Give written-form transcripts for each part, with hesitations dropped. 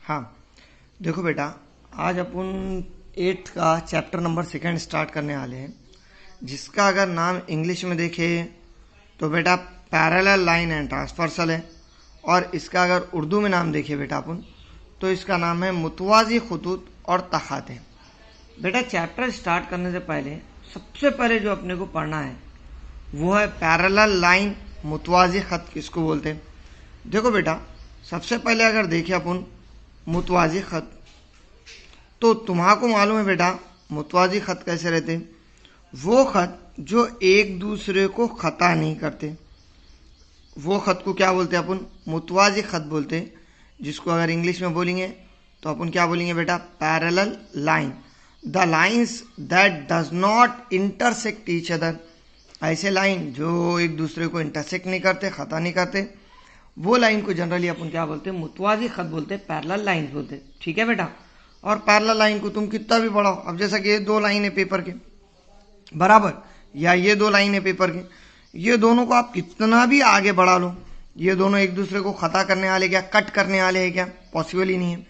हाँ, देखो बेटा, आज अपन 8th का चैप्टर नंबर 2 स्टार्ट करने वाले हैं, जिसका अगर नाम इंग्लिश में देखे तो बेटा पैरेलल लाइन एंड ट्रांसवर्सल है, और इसका अगर उर्दू में नाम देखे बेटा अपन तो इसका नाम है मुतवाज़ी खुतूत और तख़ाते। बेटा चैप्टर स्टार्ट करने से पहले सबसे पहले जो अपने को पढ़ना है वो है पैरेलल लाइन, मुतवाज़ी ख़त किसको बोलते हैं। देखो बेटा, सबसे पहले अगर देखें अपन मुतवाज़ी ख़त, तो तुम्हारा मालूम है बेटा मुतवाज़ी ख़त कैसे रहते हैं। वो ख़त जो एक दूसरे को ख़ता नहीं करते, वो ख़त को क्या बोलते हैं अपन, मुतवाज़ी ख़त बोलते हैं। जिसको अगर इंग्लिश में बोलेंगे तो अपन क्या बोलेंगे बेटा, parallel line. The lines that does not intersect each other, ऐसे लाइन जो एक दूसरे को इंटरसेक्ट नहीं करते, ख़ता नहीं करते, वो लाइन को जनरली अपन क्या बोलते हैं, मुतवाज़ी ख़त बोलते हैं, पैरेलल लाइन बोलते हैं। ठीक है बेटा। और पैरेलल लाइन को तुम कितना भी बढ़ाओ, अब जैसा कि ये दो लाइन है पेपर के बराबर, या ये दो लाइन है पेपर के, ये दोनों को आप कितना भी आगे बढ़ा लो, ये दोनों एक दूसरे को ख़ता करने वाले क्या, कट करने वाले हैं क्या, पॉसिबल ही नहीं है।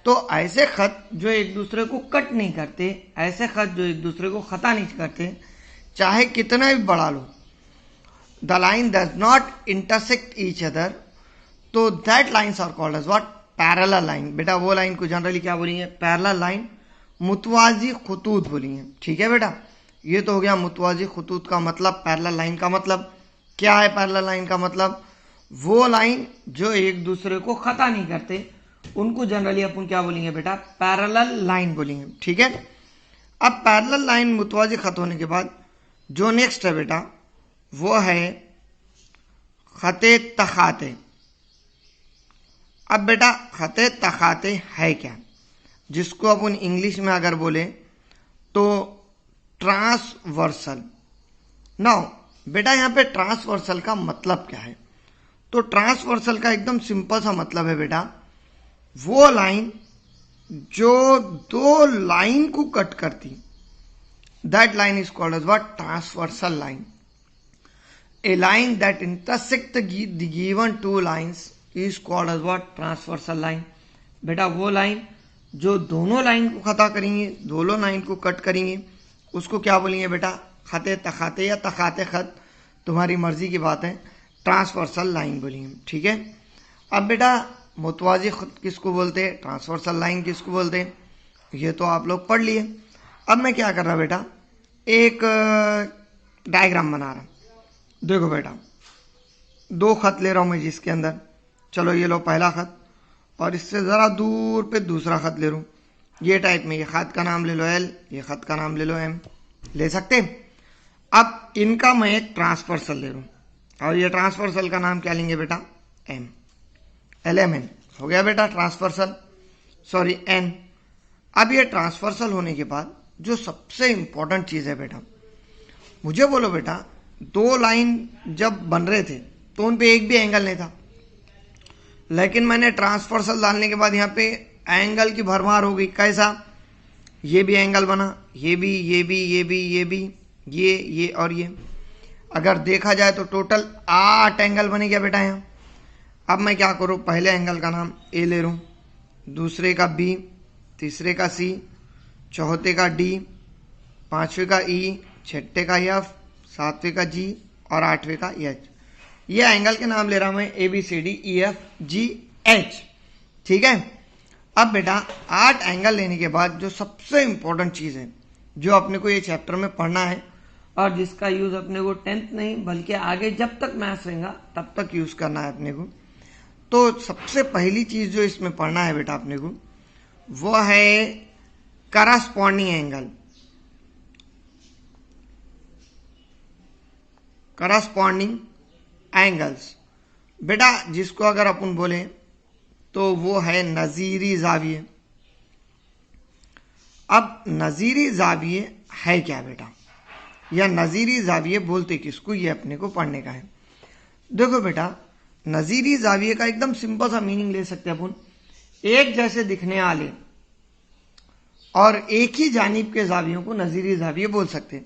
तो ऐसे ख़त जो एक दूसरे को कट नहीं करते, ऐसे ख़त जो एक दूसरे को ख़ता नहीं करते, चाहे कितना भी बढ़ा लो, the line does not intersect each other, तो that lines are called as what, parallel line. बेटा वो लाइन को जनरली क्या बोलेंगे, पैरेलल लाइन, मुतवाज़ी खुतूत बोलेंगे। ठीक है बेटा, ये तो हो गया मुतवाज़ी खुतूत का मतलब। पैरेलल लाइन का मतलब क्या है, पैरेलल लाइन का मतलब वो लाइन जो एक दूसरे को ख़ता नहीं करते, उनको जनरली अपन क्या बोलेंगे बेटा, पैरेलल लाइन बोलेंगे। ठीक है। अब पैरेलल लाइन मुतवाज़ी ख़त होने के बाद जो नेक्स्ट है बेटा वो है ख़ते तख़ाते। अब बेटा ख़ते तख़ाते है क्या, जिसको अपन इंग्लिश में अगर बोले तो ट्रांसवर्सल। नाउ बेटा यहाँ पे ट्रांसवर्सल का मतलब क्या है, तो ट्रांसवर्सल का एकदम सिंपल सा मतलब है बेटा, वो लाइन जो दो लाइन को कट करती, that line is called as what, transversal line. A line that intersect the given two lines is called as what, transversal line। बेटा वो लाइन जो दोनों लाइन को ख़ता करेंगे, दोनों लाइन को कट करेंगे, उसको क्या बोलेंगे बेटा, ख़ते तख़ाते या तख़ाते ख़त, तुम्हारी मर्जी की बात है, ट्रांसवर्सल लाइन बोलेंगे। ठीक है। अब बेटा मुतवाज़ी ख़त किसको बोलते हैं, ट्रांसवर्सल लाइन किसको बोलते हैं, ये तो आप लोग पढ़ लिए। अब मैं क्या कर रहा बेटा, एक डायग्राम बना रहा। देखो बेटा, दो ख़त ले रहा हूँ मैं जिसके अंदर, चलो ये लो पहला ख़त, और इससे ज़रा दूर पे दूसरा ख़त ले लूँ, ये टाइप में, ये ख़त का नाम ले लो एल, ये ख़त का नाम ले लो एम, ले सकते। अब इनका मैं एक ट्रांसवर्सल ले लूँ, और ये ट्रांसवर्सल का नाम क्या लेंगे बेटा, एम, एल एम एन, हो गया बेटा ट्रांसवर्सल, सॉरी एन। अब ये ट्रांसवर्सल होने के बाद जो सबसे इम्पोर्टेंट चीज़ है बेटा, मुझे बोलो बेटा, दो लाइन जब बन रहे थे तो उन पे एक भी एंगल नहीं था, लेकिन मैंने ट्रांसवर्सल डालने के बाद यहाँ पे एंगल की भरमार हो गई। कैसा, ये भी एंगल बना, ये भी, ये भी, ये भी, ये भी, ये और ये, अगर देखा जाए तो टोटल 8 एंगल बने गया बेटा यहाँ। अब मैं क्या करूँ, पहले एंगल का नाम ए ले लूँ, दूसरे का बी, तीसरे का सी, चौथे का डी, पाँचवें का ई, छठे का एफ, सातवें का जी और आठवें का एच। ये एंगल के नाम ले रहा हूं मैं, A B C D E F G H. ठीक है। अब बेटा 8 एंगल लेने के बाद जो सबसे इंपॉर्टेंट चीज़ है जो अपने को ये चैप्टर में पढ़ना है, और जिसका यूज़ अपने को 10th नहीं बल्कि आगे जब तक मैथ्स रहेगा तब तक यूज़ करना है अपने को, तो सबसे पहली चीज़ जो इसमें पढ़ना है बेटा अपने को वो है करस्पॉन्डिंग एंगल। करस्पॉन्डिंग एंगल्स बेटा जिसको अगर अपन बोले तो वो है नज़ीरी ज़ाविये। अब नज़ीरी ज़ाविये है क्या बेटा, या नज़ीरी ज़ाविये बोलते किसको, ये अपने को पढ़ने का है। देखो बेटा, नज़ीरी ज़ाविये का एकदम सिंपल सा मीनिंग ले सकते हैं अपन, एक जैसे दिखने वाले और एक ही जानिब के ज़ावियों को नज़ीरी ज़ाविये बोल सकते हैं।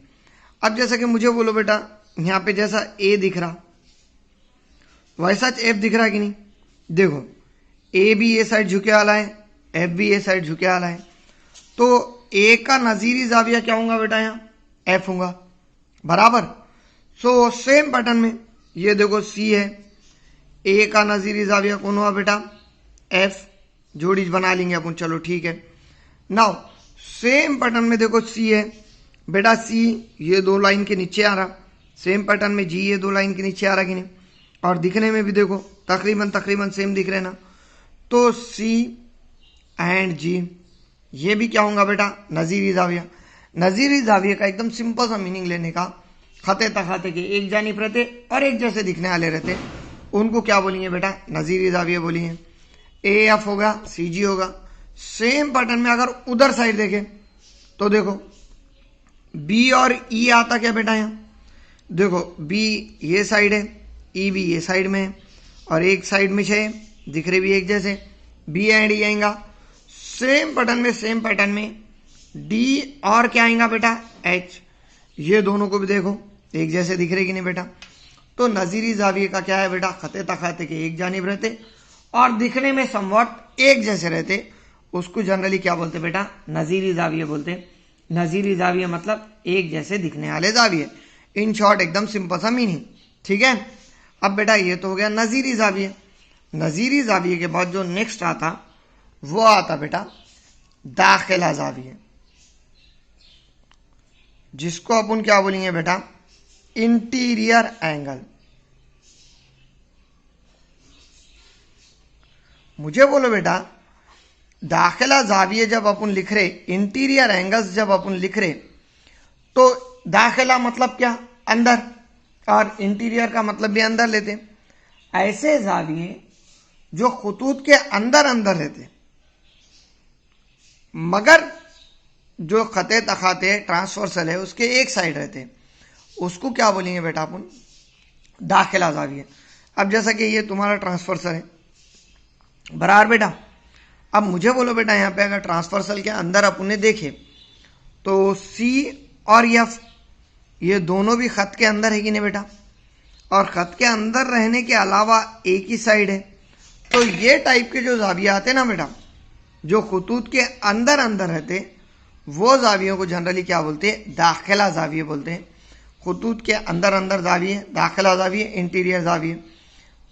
अब जैसा कि मुझे बोलो बेटा, यहाँ पे जैसा ए दिख रहा वैसा एफ दिख रहा है कि नहीं, देखो ए भी ये साइड झुके वाला है, एफ भी ए साइड झुके वाला है, तो ए का नजीरी जाविया क्या होगा बेटा, यहाँ एफ होगा, बराबर। सो सेम पैटर्न में ये देखो सी है, ए का नजीरी जाविया कौन हुआ बेटा, एफ, जोड़ी बना लेंगे अपन, चलो ठीक है। नाउ सेम पैटर्न में देखो सी है बेटा, सी ये दो लाइन के नीचे आ रहा, सेम पैटर्न में जी ये दो लाइन के नीचे आ रहा कि नहीं, और दिखने में भी देखो तकरीबन सेम दिख रहे ना। तो सी एंड जी ये भी क्या होगा बेटा, नजीरी जाविया। नजीरी जाविया का एकदम सिंपल सा मीनिंग लेने का, खते तखाते के एक जानिब रहते और एक जैसे दिखने वाले रहते, उनको क्या बोलेंगे बेटा, नजीरी जाविया बोलेंगे। ए एफ होगा, सी जी होगा। सेम पैटर्न में अगर उधर साइड देखें तो देखो बी और ई आता क्या बेटा, यहाँ देखो बी ये साइड है, ई भी ये साइड में है, और एक साइड में छः दिख रहे भी एक जैसे, बी एंड ई आएगा। सेम पैटर्न में डी और क्या आएगा बेटा, एच, ये दोनों को भी देखो एक जैसे दिख रहे कि नहीं बेटा। तो नजीरी जाविये का क्या है बेटा, खते तखाते के एक जानिब रहते और दिखने में समवट एक जैसे रहते, उसको जनरली क्या बोलते बेटा, नजीरी जाविये बोलते। नजीरी जाविये मतलब एक जैसे दिखने वाले जाविये, इन शॉर्ट एकदम सिंपल सा मीनिंग, ठीक है। अब बेटा ये तो हो गया नजीरी जाविये। नजीरी जाविये के बाद जो नेक्स्ट आता वो आता बेटा दाखिला जाविये, जिसको अपन क्या बोलेंगे बेटा, इंटीरियर एंगल। मुझे बोलो बेटा, दाखिला जाविये जब अपन लिख रहे, इंटीरियर एंगल्स जब अपन लिख रहे, तो दाखिला मतलब क्या, अंदर, और इंटीरियर का मतलब भी अंदर लेते। ऐसे जाविये जो खुतूत के अंदर अंदर रहते, मगर जो खते तखाते ट्रांसवर्सल है उसके एक साइड रहते, उसको क्या बोलेंगे बेटा अपन, दाखिला जाविये। अब जैसा कि ये तुम्हारा ट्रांसवर्सल है बराबर बेटा, अब मुझे बोलो बेटा, यहाँ पे अगर ट्रांसवर्सल के अंदर अपन ने देखे तो सी और एफ ये दोनों भी खत के अंदर है कि नहीं बेटा, और खत के अंदर रहने के अलावा एक ही साइड है। तो ये टाइप के जो जाविया आते ना बेटा, जो खुतूत के अंदर अंदर रहते, वो जावियों को जनरली क्या बोलते हैं, दाखिला जाविये बोलते हैं। खुतूत के अंदर अंदर जाविये दाखिला जाविये, इंटीरियर जाविये।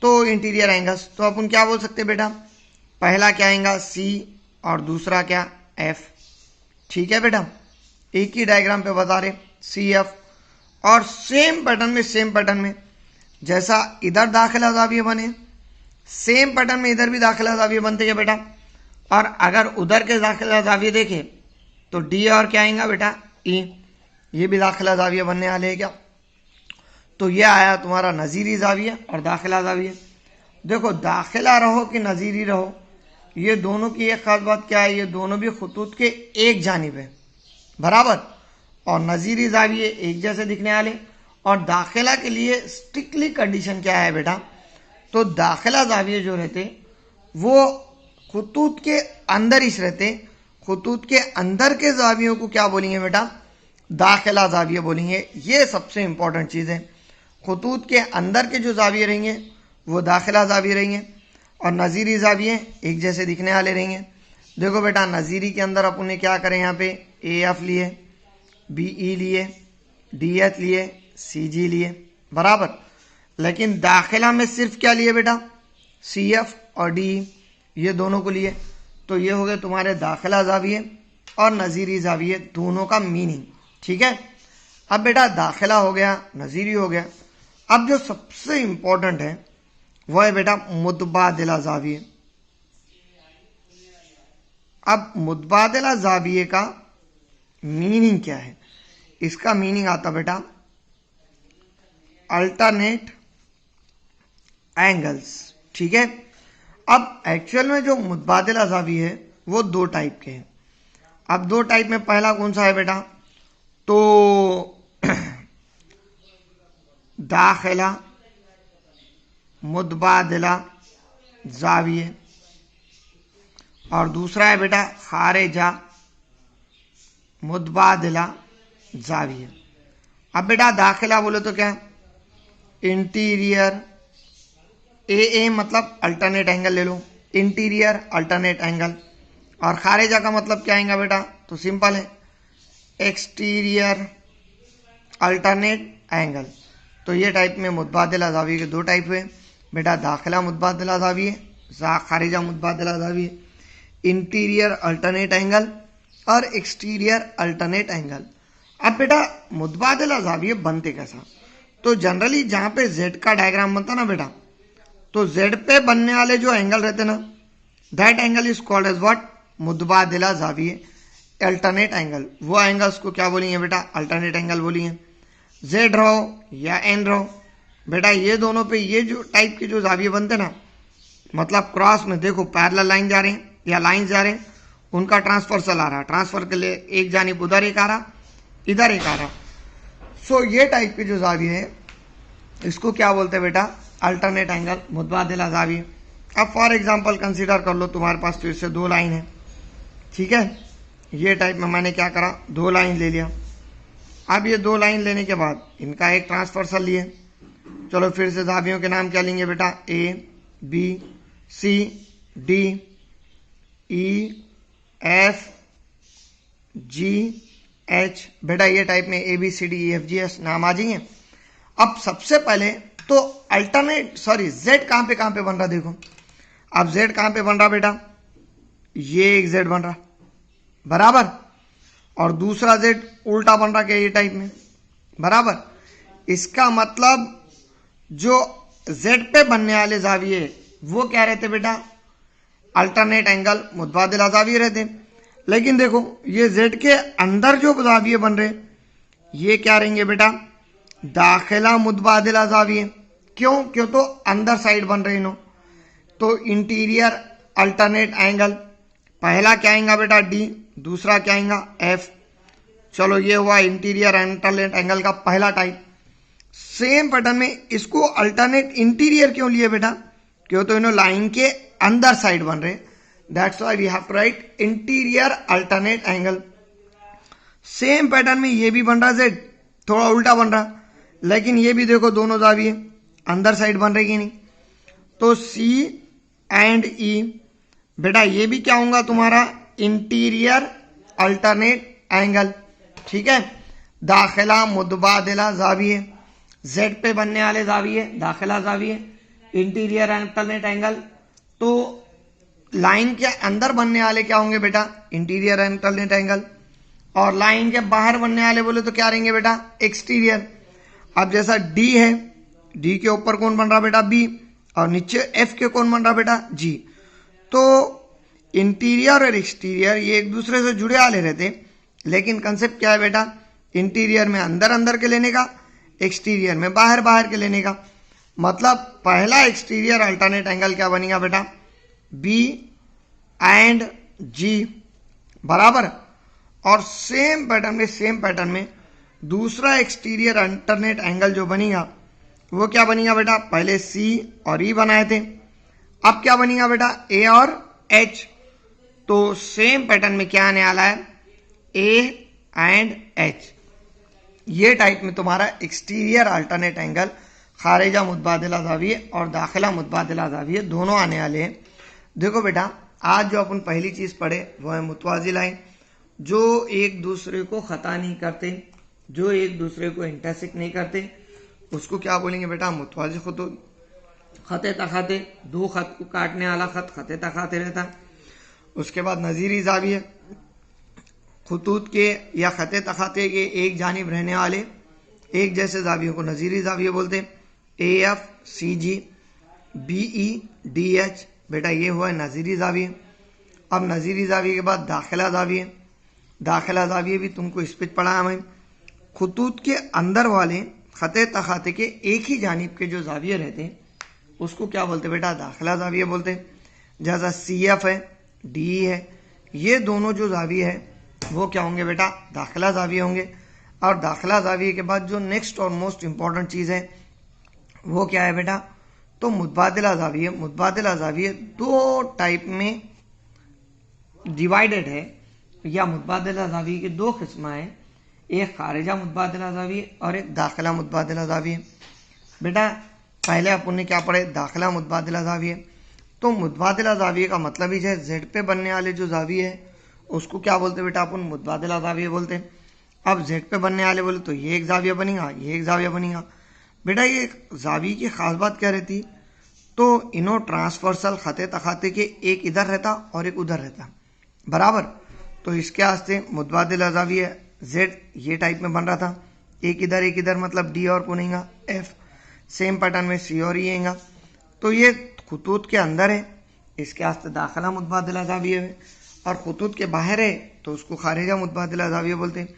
तो इंटीरियर एंगल्स तो अपन क्या बोल सकते हैं बेटा, पहला क्या आएगा सी और दूसरा क्या एफ, ठीक है बेटा, एक ही डायग्राम पे बता रहे सी एफ। और सेम पैटर्न में जैसा इधर दाखिला जाविये बने, सेम पैटर्न में इधर भी दाखिला जाविये बनते हैं बेटा। और अगर उधर के दाखिला जाविये देखे तो डी और क्या आएगा बेटा, ई, ये भी दाखिला जाविये बनने वाले हैं क्या। तो ये आया तुम्हारा नजीरी जाविया और दाखिला जाविया। देखो दाखिला रहो कि नजीरी रहो, ये दोनों की एक खास बात क्या है, ये दोनों भी खुतूत के एक जानिब है, बराबर। और नजीरी जाविये एक जैसे दिखने वाले, और दाखिला के लिए स्ट्रिक्टली कंडीशन क्या है बेटा, तो दाखिला जाविये जो रहते वो खुतूत के अंदर ही रहते। खुतूत के अंदर के जावियों को क्या बोलेंगे बेटा, दाखिला जाविये बोलेंगे। ये सबसे इंपॉर्टेंट चीज़ है, खुतूत के अंदर के जो जाविये रहेंगे वो दाखिला जाविये रहेंगे, और नजीरी जाविये एक जैसे दिखने वाले रहेंगे। देखो बेटा नजीरी के अंदर अपन ने क्या करें, यहाँ पे ए एफ लिए, बी ई लिए, डी एच लिए, सी जी लिए, बराबर। लेकिन दाखिला में सिर्फ क्या लिए बेटा, सी एफ और डी, ये दोनों को लिए। तो ये हो गए तुम्हारे दाखिला जाविये और नजीरी जाविये दोनों का मीनिंग, ठीक है। अब बेटा दाखिला हो गया, नजीरी हो गया। अब जो सबसे इंपॉर्टेंट है वो है बेटा मुतबादिला जाविये। अब मुतबादिला जाविये का मीनिंग क्या है, इसका मीनिंग आता बेटा अल्टरनेट एंगल्स, ठीक है। अब एक्चुअल में जो मुतबादिला जाविये है वो दो टाइप के हैं। अब दो टाइप में पहला कौन सा है बेटा, तो दाखिला मुतबादिला जाविये, और दूसरा है बेटा खारिजा मुतबादिला जाविये। अब बेटा दाखिला बोले तो क्या, इंटीरियर, ए मतलब अल्टरनेट एंगल ले लो, इंटीरियर अल्टरनेट एंगल, और खारिजा का मतलब क्या आएगा बेटा? तो सिंपल है, एक्सटीरियर अल्टरनेट एंगल। तो ये टाइप में मुतबादिला ज़ाविये के दो टाइप हुए बेटा, दाखिला मुतबादिला ज़ाविये, खारिजा मुतबादिला ज़ाविये, इंटीरियर अल्टरनेट एंगल और एक्सटीरियर अल्टरनेट एंगल। अब बेटा मुतबादिला ज़ाविये बनते कैसा? तो जनरली जहाँ पे जेड का डायग्राम बनता ना बेटा, तो जेड पे बनने वाले जो एंगल रहते ना, that angle is called as what? मुतबादिला ज़ाविये, अल्टरनेट एंगल। वो एंगल्स को क्या बोलेंगे बेटा? अल्टरनेट एंगल बोलेंगे। जेड रहो या एन रहो बेटा, ये दोनों पे ये जो टाइप के जो ज़ाविये बनते ना, मतलब क्रॉस में देखो पैरेलल लाइन जा रहे हैं या लाइन जा रहे हैं, उनका ट्रांसफर्सल आ रहा है, ट्रांसफर के लिए एक जानिब उधर एक आ रहा, इधर एक आ रहा। सो ये टाइप के जो ज़ाविये है इसको क्या बोलते हैं बेटा? अल्टरनेट एंगल, मुतबादिला ज़ाविये। अब फॉर एग्जांपल कंसीडर कर लो तुम्हारे पास फिर से दो लाइन है, ठीक है। ये टाइप में मैंने क्या करा? दो लाइन ले लिया। अब ये दो लाइन लेने के बाद इनका एक ट्रांसफर्सल लिए। चलो फिर से ज़ावियों के नाम क्या लेंगे बेटा? A B C D E F G H. बेटा ये टाइप में A B C D E F G H नाम आ जाएंगे। अब सबसे पहले तो अल्टरनेट जेड कहाँ पे बन रहा देखो। अब जेड कहाँ पे बन रहा बेटा? ये एक जेड बन रहा बराबर, और दूसरा जेड उल्टा बन रहा क्या? ये टाइप में बराबर। इसका मतलब जो जेड पे बनने वाले ज़ाविये वो क्या रहते बेटा? अल्टरनेट एंगल, मुतबादिला ज़ाविये रहते। लेकिन देखो ये जेड के अंदर जो ज़ाविये बन रहे ये क्या रहेंगे बेटा? दाखिला मुतबादिला ज़ाविये। क्यों? क्यों तो अंदर साइड बन रहे इन्हों। तो इंटीरियर अल्टरनेट एंगल, पहला क्या आएगा बेटा? डी, दूसरा क्या आएगा? एफ। चलो ये हुआ इंटीरियर अल्टरनेट एंगल का पहला टाइप। सेम पैटर्न में इसको अल्टरनेट इंटीरियर क्यों लिए बेटा? क्यों तो इन्हों लाइन के अंदर साइड बन रहे, that's why we have to write interior alternate angle. Same pattern में ये भी बन रहा जेड, थोड़ा उल्टा बन रहा, लेकिन ये भी देखो दोनों ज़ाविये अंदर साइड बन रही कि नहीं। तो सी एंड ई बेटा ये भी क्या होगा तुम्हारा? इंटीरियर अल्टरनेट एंगल, ठीक है। दाखिला मुतबादिला ज़ाविये, जेड पे बनने वाले ज़ाविये दाखिला ज़ाविये, इंटीरियर अल्टरनेट एंगल। तो लाइन के अंदर बनने वाले क्या होंगे बेटा? Interior alternate angle. और लाइन के बाहर बनने वाले बोले तो क्या रहेंगे बेटा? एक्सटीरियर। अब जैसा डी है, डी के ऊपर कौन बन रहा बेटा? बी, और नीचे एफ के कौन बन रहा बेटा? जी। तो इंटीरियर और एक्सटीरियर ये एक दूसरे से जुड़े वाले रहते, लेकिन कंसेप्ट क्या है बेटा? इंटीरियर में अंदर अंदर के लेने का, एक्सटीरियर में बाहर बाहर के लेने का। मतलब पहला एक्सटीरियर अल्टरनेट एंगल क्या बनेगा बेटा? बी एंड जी बराबर। और सेम पैटर्न में दूसरा एक्सटीरियर अल्टरनेट एंगल जो बनेगा वो क्या बनेगा बेटा? पहले सी और ई बनाए थे, अब क्या बनेगा बेटा? ए और एच। तो सेम पैटर्न में क्या आने वाला है? A and H. ये टाइप में तुम्हारा एक्सटीरियर अल्टरनेट एंगल खारिजा मुतबादिला ज़ाविये और दाखिला मुतबादिला ज़ाविये दोनों आने वाले हैं। देखो बेटा आज जो अपन पहली चीज़ पढ़े वो है मुतवाज़ी लाइन, जो एक दूसरे को ख़ता नहीं करते, जो एक दूसरे को इंटरसेक्ट नहीं करते, उसको क्या बोलेंगे बेटा? मुतवाज़ी खुतूत। ख़ते तख़ाते, दो ख़त को काटने वाला ख़त ख़ते तख़ाते रहता। उसके बाद नज़ीरी ज़ाविये, खुतूत के या ख़ते तख़ाते के एक जानिब रहने वाले एक जैसे ज़ावियों को नज़ीरी ज़ाविये बोलते। A F C G B E D H बेटा ये हुआ नज़ीरी ज़ाविये। अब नज़ीरी ज़ाविये के बाद दाखिला ज़ाविये। दाखिला ज़ाविये भी तुमको इस पे पढ़ा हमें। खुतूत के अंदर वाले ख़ते तख़ाते के एक ही जानिब के जो ज़ाविये रहते हैं उसको क्या बोलते बेटा? दाखिला ज़ाविये बोलते। जैसा सी एफ है, डी है, ये दोनों जो ज़ाविये है वो क्या होंगे बेटा? दाखिला ज़ाविये होंगे। और दाखिला ज़ाविये के बाद जो नेक्स्ट और मोस्ट इंपॉर्टेंट चीज़ है वो क्या है बेटा? तो मुतबादिला ज़ाविये। मुतबादिला ज़ाविये दो टाइप में डिवाइडेड है, या मुतबादिला ज़ाविये के दो किस्म हैं, एक खारिजा मुतबादिला ज़ाविये और एक दाखिला मुतबादिला ज़ाविये। बेटा पहले अपन ने क्या पढ़े? दाखिला मुतबादिला ज़ाविये। तो मुतबादिला जाविये का मतलब ही है जेड पे बनने वाले जो जाविये है उसको क्या बोलते हैं बेटा, अपन मुतबादिला जाविये बोलते हैं। अब जेड पे बनने वाले बोले तो ये एक जाविया बनेगा, ये एक जाविया बनेगा। बेटा ये जाविये की खास बात क्या रहती, तो इनो ट्रांसवर्सल खाते तखाते के एक इधर रहता और एक उधर रहता बराबर। तो इसके वास्ते मुतबादिला जाविया जेड ये टाइप में बन रहा था, एक इधर मतलब डी और कोनेगा एफ। सेम पैटर्न में सी और ई आएगा। तो ये खुतूत के अंदर है, इसके वास्ते दाखिला मुतबादिला जाविया है, और खुतूत के बाहर है तो उसको खारिजा मुतबादिला जाविया बोलते हैं।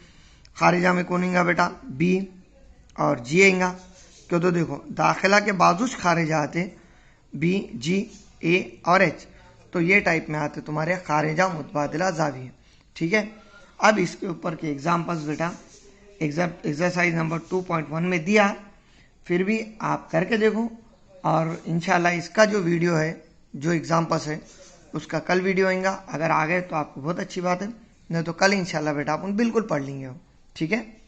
खारिजा में कौन आएगा बेटा, बी और जी आएगा। क्यों, तो देखो दाखिला के बाजुश खारिजा आते बी, जी, ए और एच, तो ये टाइप में आते तुम्हारे खारिजा मुतबादिला जाविया। ठीक है। अब इसके ऊपर के एग्जाम्पल्स बेटा एक्सरसाइज नंबर 2.1 में दिया, फिर भी आप करके देखो, और इंशाल्लाह इसका जो वीडियो है, जो एग्जाम्पल्स है, उसका कल वीडियो आएगा। अगर आ गए तो आपको बहुत अच्छी बात है, नहीं तो कल इंशाल्लाह बेटा अपन बिल्कुल पढ़ लेंगे। ठीक है।